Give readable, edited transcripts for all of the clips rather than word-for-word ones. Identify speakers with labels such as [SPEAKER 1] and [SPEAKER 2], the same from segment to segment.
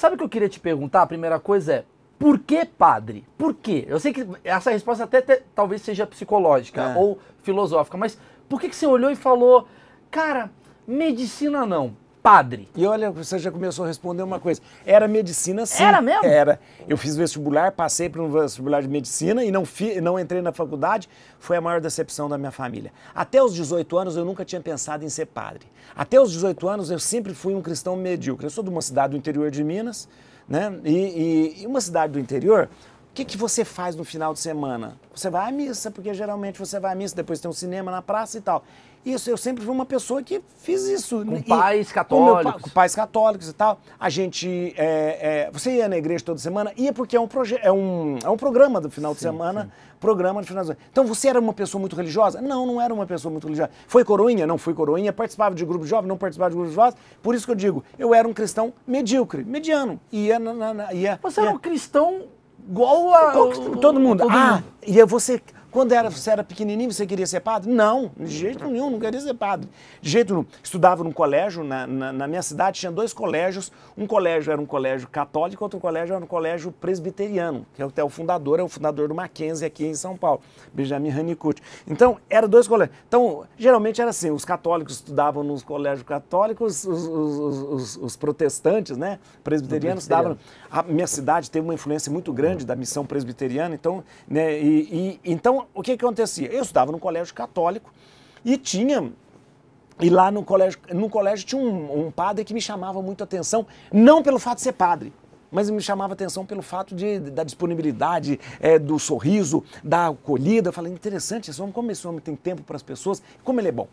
[SPEAKER 1] sabe o que eu queria te perguntar? A primeira coisa é, por que padre? Por quê? Eu sei que essa resposta até talvez seja psicológica ou filosófica, mas por que você olhou e falou, cara, medicina não, padre?
[SPEAKER 2] E olha, você já começou a responder uma coisa. Era medicina sim.
[SPEAKER 1] Era mesmo?
[SPEAKER 2] Era. Eu fiz vestibular, passei para um vestibular de medicina e não entrei na faculdade. Foi a maior decepção da minha família. Até os 18 anos eu nunca tinha pensado em ser padre. Até os 18 anos eu sempre fui um cristão medíocre. Eu sou de uma cidade do interior de Minas, né? E uma cidade do interior, o que você faz no final de semana? Você vai à missa, porque geralmente você vai à missa, depois tem um cinema na praça e tal. Isso, eu sempre fui uma pessoa que fiz isso.
[SPEAKER 1] Com pais católicos.
[SPEAKER 2] Com pais católicos e tal. A gente, você ia na igreja toda semana? Ia porque é um programa do final de semana. Sim. Programa de final de semana. Então você era uma pessoa muito religiosa? Não, não era uma pessoa muito religiosa. Foi coroinha? Não fui coroinha. Participava de grupo de jovens? Não participava de grupo de jovens. Por isso que eu digo, eu era um cristão medíocre, mediano.
[SPEAKER 1] Você era um cristão igual a...
[SPEAKER 2] Todo mundo. E você... Quando você era pequenininho, você queria ser padre? Não, de jeito nenhum, não queria ser padre. De jeito nenhum. Estudava num colégio, na minha cidade tinha 2 colégios. Um colégio era um colégio católico, outro colégio era um colégio presbiteriano, que é o fundador do Mackenzie aqui em São Paulo, Benjamin Honeycutt. Então, eram 2 colégios. Então, geralmente era assim, os católicos estudavam nos colégios católicos, os protestantes, né, presbiterianos estudavam. A minha cidade teve uma influência muito grande da missão presbiteriana, então, né, então, o que acontecia? Eu estudava num colégio católico e lá no colégio tinha um padre que me chamava muito a atenção, não pelo fato de ser padre, mas me chamava a atenção pelo fato da disponibilidade, do sorriso, da acolhida. Eu falei, interessante, como esse homem tem tempo para as pessoas, como ele é bom.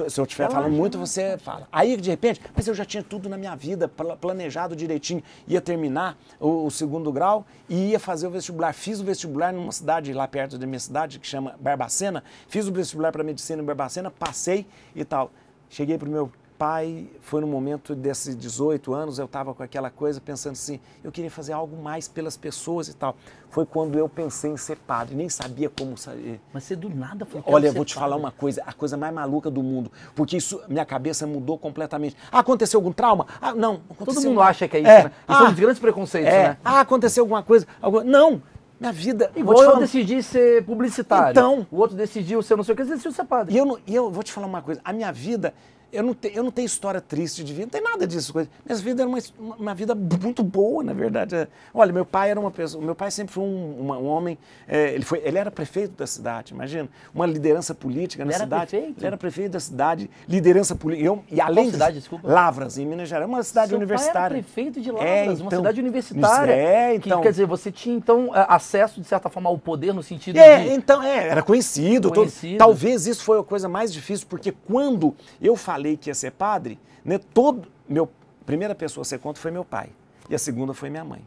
[SPEAKER 2] Se eu estiver falando muito, você fala. Aí, de repente, mas eu já tinha tudo na minha vida, planejado direitinho. Ia terminar o 2º grau e ia fazer o vestibular. Fiz o vestibular numa cidade lá perto da minha cidade, que chama Barbacena. Fiz o vestibular para medicina em Barbacena, passei e tal. Cheguei para o meu pai, foi no momento desses 18 anos, eu estava com aquela coisa pensando assim, eu queria fazer algo mais pelas pessoas e tal. Foi quando eu pensei em ser padre, nem sabia como sair.
[SPEAKER 1] Mas você do nada foi.
[SPEAKER 2] Olha, eu vou te falar uma coisa, a coisa mais maluca do mundo, porque isso, minha cabeça mudou completamente. Aconteceu algum trauma? Não aconteceu.
[SPEAKER 1] Todo mundo acha que é isso, né? Isso são os grandes preconceitos, né?
[SPEAKER 2] Aconteceu alguma coisa? Não. Minha vida...
[SPEAKER 1] Igual eu decidi ser publicitário.
[SPEAKER 2] Então...
[SPEAKER 1] O outro decidiu ser não sei o que, decidiu ser padre.
[SPEAKER 2] E eu vou te falar uma coisa, a minha vida... Eu não tenho história triste de vida, não tem nada disso. Minha vida era uma vida muito boa, na verdade. Olha, meu pai era uma pessoa, meu pai sempre foi um homem, ele era prefeito da cidade, imagina, uma liderança política na cidade. Ele era prefeito da cidade, liderança política. E além
[SPEAKER 1] Qual cidade, desculpa?
[SPEAKER 2] Lavras, em Minas Gerais, uma cidade universitária.
[SPEAKER 1] Seu pai era prefeito de Lavras, uma cidade universitária.
[SPEAKER 2] Então,
[SPEAKER 1] quer dizer, você tinha então acesso, de certa forma, ao poder no sentido de...
[SPEAKER 2] Era conhecido. Talvez isso foi a coisa mais difícil, porque quando eu falei que ia ser padre, né, primeira pessoa a ser contra foi meu pai, e a segunda foi minha mãe.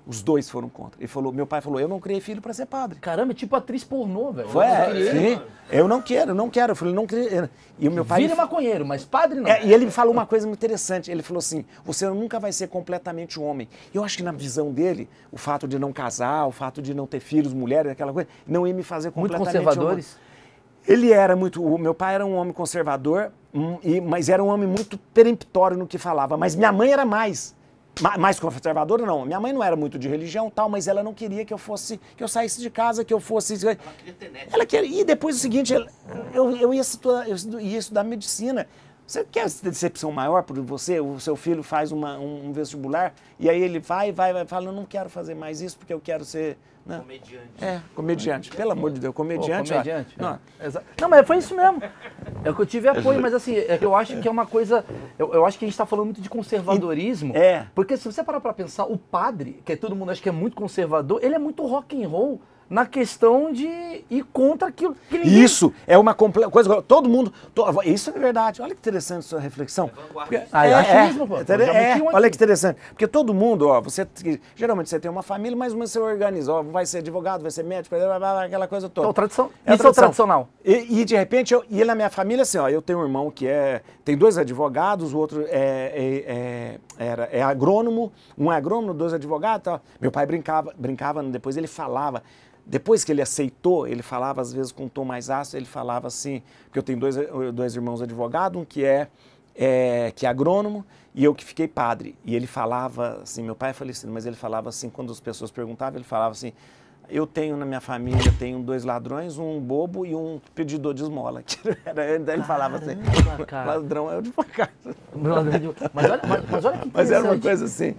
[SPEAKER 2] Os 2 foram contra. Meu pai falou, eu não criei filho para ser padre.
[SPEAKER 1] Caramba, é tipo atriz pornô, velho.
[SPEAKER 2] Eu não quero. Eu falei, não queria. E o meu pai...
[SPEAKER 1] Vira maconheiro, mas padre não.
[SPEAKER 2] E ele me falou uma coisa muito interessante. Ele falou assim, você nunca vai ser completamente homem. Eu acho que na visão dele, o fato de não casar, o fato de não ter filhos, mulheres, aquela coisa, não ia me fazer completamente
[SPEAKER 1] muito conservadores?
[SPEAKER 2] Homem. Ele era o meu pai era um homem conservador, mas era um homem muito peremptório no que falava. Mas minha mãe era mais conservadora, não. Minha mãe não era muito de religião tal, mas ela não queria que eu saísse de casa, que eu fosse... Ela queria ter neto. Ela queria, e depois o seguinte, eu ia estudar medicina. Você quer decepção maior por você? O seu filho faz um vestibular e aí ele vai fala, eu não quero fazer mais isso porque eu quero ser... Não. Comediante. Comediante. Pelo amor de Deus, comediante.
[SPEAKER 1] Não, mas foi isso mesmo. É que eu tive apoio, mas assim, é que eu acho que é uma coisa... Eu acho que a gente está falando muito de conservadorismo. Porque se você parar para pensar, o padre, que todo mundo acha que é muito conservador, ele é muito rock and roll na questão de ir contra aquilo que ninguém...
[SPEAKER 2] Isso é uma coisa... Todo mundo... Isso é verdade. Olha que interessante a sua reflexão. Olha que interessante. Porque todo mundo, geralmente você tem uma família, mas você organiza. Vai ser advogado, vai ser médico, aquela coisa toda.
[SPEAKER 1] Isso é o tradicional.
[SPEAKER 2] E de repente, e na minha família, assim, eu tenho um irmão que tem 2 advogados, o outro é agrônomo, um é agrônomo, 2 advogados. Tal. Meu pai brincava, depois ele falava... Depois que ele aceitou, ele falava às vezes com um tom mais ácido, ele falava assim, porque eu tenho dois irmãos advogados, um que é que é agrônomo, e eu que fiquei padre. E ele falava assim, meu pai é falecido, mas ele falava assim, quando as pessoas perguntavam, ele falava assim, eu tenho na minha família, tenho 2 ladrões, um bobo e um pedidor de esmola. Daí ele falava assim,
[SPEAKER 1] cara.
[SPEAKER 2] ladrão é o de casa.
[SPEAKER 1] Mas olha que interessante.
[SPEAKER 2] Mas era uma coisa assim.